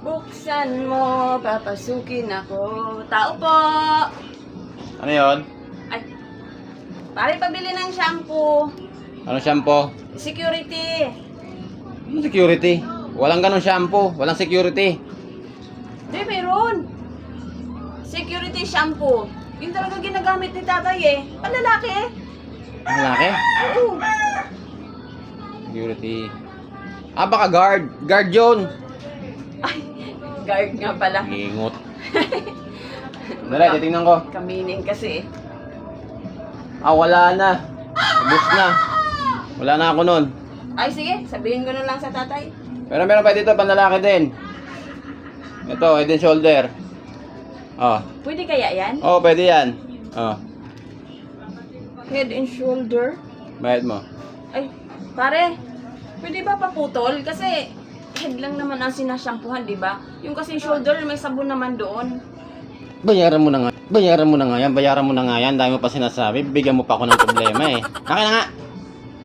Buksan mo, papasukin ako. Tao po! Ano yon? Ay, pare pabili ng shampoo. Anong shampoo? Security. Anong security? Walang ganong shampoo. Walang security. Di, meron. Security shampoo. Yung talaga ginagamit ni tatay eh. Panlalaki eh. Malaki? Oo. Security. Ah, baka guard. Guard yun. Ay, guard nga pala. Ingot. Dali, titingnan ko. Kamining kasi eh. Ah, wala na. Ubus na. Wala na ako nun. Ay, sige. Sabihin ko na lang sa tatay. Pero meron pa dito, panlalaki din. Ito, head and shoulder. Oh. Pwede kaya yan? Oh, pwede yan. Oh. Head and shoulder. Bayad mo. Ay, pare. Pwede ba paputol? Kasi head lang naman ang sinashampuhan, di ba? Yung kasi shoulder, may sabon naman doon. Bayaran mo na nga. Bayaran mo na nga yan. Bayaran mo na nga yan. Dahil mo pa sinasabi. Bigyan mo pa ako ng problema eh. Akin na nga.